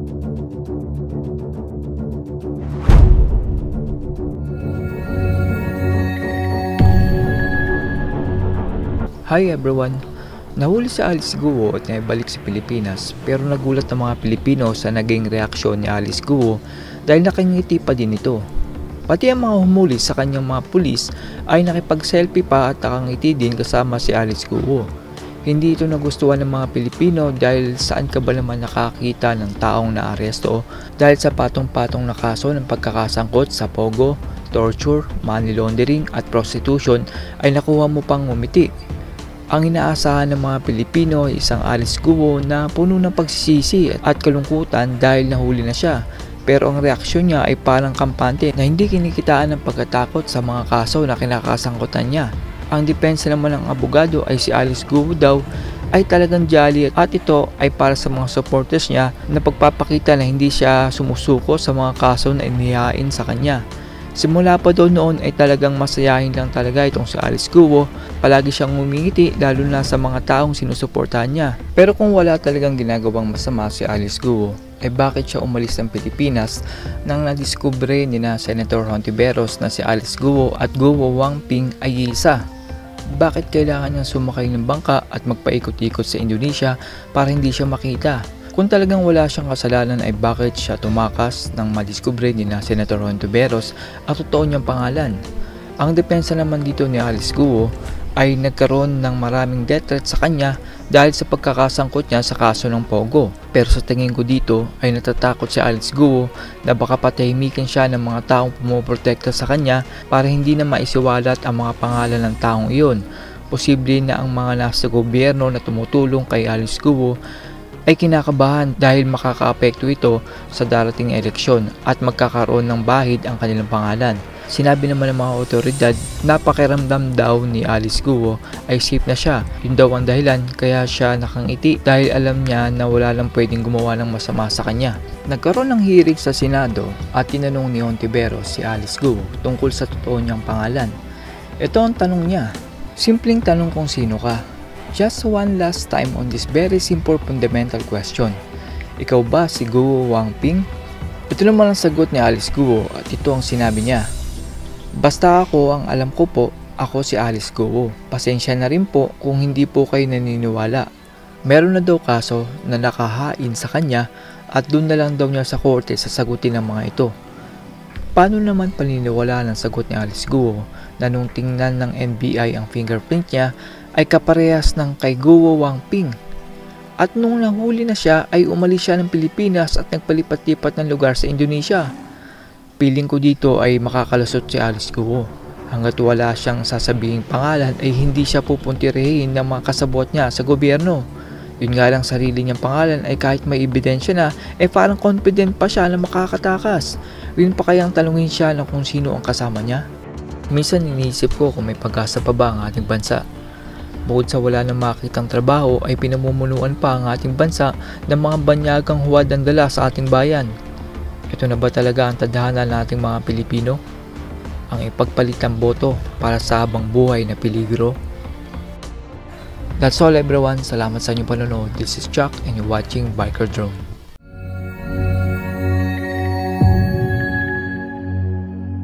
Hi everyone! Nahuli si Alice Guo at naibalik sa Pilipinas, pero nagulat ang mga Pilipino sa naging reaksyon ni Alice Guo dahil nakangiti pa din ito. Pati ang mga humuli sa kanyang mga pulis ay nakipag-selfie pa at nakangiti din kasama si Alice Guo. Hindi ito nagustuhan ng mga Pilipino dahil saan ka ba naman nakakita ng taong naaresto dahil sa patong-patong na kaso ng pagkakasangkot sa pogo, torture, money laundering at prostitution ay nakuha mo pang ngumiti. Ang inaasahan ng mga Pilipino ay isang Alice Guo na puno ng pagsisisi at kalungkutan dahil nahuli na siya. Pero ang reaksyon niya ay parang kampante na hindi kinikitaan ng pagkatakot sa mga kaso na kinakasangkutan niya. Ang depensa naman ng abogado ay si Alice Guo daw ay talagang jolly at ito ay para sa mga supporters niya na pagpapakita na hindi siya sumusuko sa mga kaso na inihain sa kanya. Simula pa doon noon ay talagang masayahin lang talaga itong si Alice Guo. Palagi siyang ngumingiti lalo na sa mga taong sinusuportahan niya. Pero kung wala talagang ginagawang masama si Alice Guo, ay bakit siya umalis ng Pilipinas nang nadiskubre ni na Senator Hontiveros na si Alice Guo at Guo Wangping ay isa? Bakit kailangan niyang sumakay ng bangka at magpaikot-ikot sa Indonesia para hindi siya makita? Kung talagang wala siyang kasalanan ay bakit siya tumakas nang madiskubre ni na Senator Hontiveros at totoo niyang pangalan? Ang depensa naman dito ni Alice Guo ay nagkaroon ng maraming death threat sa kanya dahil sa pagkakasangkot niya sa kaso ng pogo. Pero sa tingin ko dito ay natatakot si Alice Guo na baka patahimikin siya ng mga taong pumoprotekta sa kanya para hindi na maisiwalat ang mga pangalan ng taong iyon. Posible na ang mga nasa gobyerno na tumutulong kay Alice Guo ay kinakabahan dahil makakaapekto ito sa darating eleksyon at magkakaroon ng bahid ang kanilang pangalan. Sinabi naman ng mga otoridad na pakiramdam daw ni Alice Guo ay safe na siya. Yun daw ang dahilan kaya siya nakangiti dahil alam niya na wala lang pwedeng gumawa ng masama sa kanya. Nagkaroon ng hearing sa Senado at tinanong ni Hontiveros si Alice Guo tungkol sa totoo niyang pangalan. Ito ang tanong niya. Simpleng tanong kung sino ka. Just one last time on this very simple fundamental question. Ikaw ba si Guo Wangping? Ito naman ang sagot ni Alice Guo at ito ang sinabi niya. Basta ako ang alam ko po, ako si Alice Guo. Pasensya na rin po kung hindi po kayo naniniwala. Meron na daw kaso na nakahain sa kanya at doon na lang daw niya sa korte sasagutin ang mga ito. Paano naman paniniwala ng sagot ni Alice Guo na nung tingnan ng NBI ang fingerprint niya ay kaparehas ng kay Guo Wangping? At nung nahuli na siya ay umalis siya ng Pilipinas at nagpalipat-lipat ng lugar sa Indonesia. Piling ko dito ay makakalusot si Alice Guo. Hanggat wala siyang sasabihing pangalan ay hindi siya pupuntirihin ng mga kasabot niya sa gobyerno. Yun nga lang sarili niyang pangalan ay kahit may ebidensya na ay parang confident pa siya na makakatakas. Yun pa kayang talungin siya na kung sino ang kasama niya? Minsan iniisip ko kung may pag-asa pa ba ang ating bansa. Bukod sa wala nang makitang trabaho ay pinamumunuan pa ang ating bansa ng mga banyagang huwad ang dala sa ating bayan. Ito na ba talaga ang tadhana nating mga Pilipino? Ang ipagpalit ng boto para sa habang buhay na peligro? That's all everyone. Salamat sa inyong panonood. This is Chuck and you're watching Biker Drone.